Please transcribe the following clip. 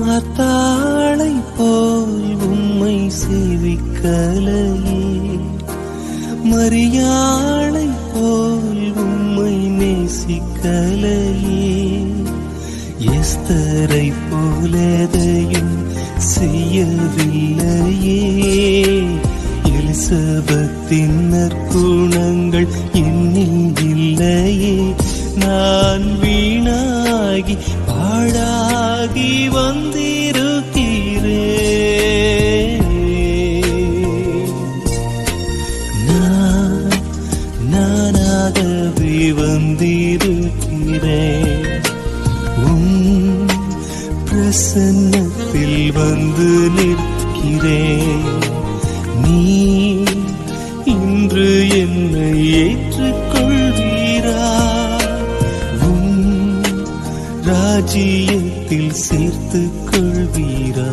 மாத்தாளை போல் உம்மை சேவிக்கலையே, மரியாளை போல் உம்மை நேசிக்கலையே, எஸ்தரை போலதையும் செய்யவில்லையே, எலிசபெத்தின் நற்குணங்கள் என்னில் இல்லையே, நான் வீணாகி பாழாகி வந்திருக்கிறேன். நானாகவே வந்திருக்கிறேன். பிரசன்னத்தில் வந்து நிற்கிறேன். நீ இன்று என்னை ஏற்றுக்கொள்வீரா? ராஜ்யத்தில் சேர்த்துக் கொள்வீரா?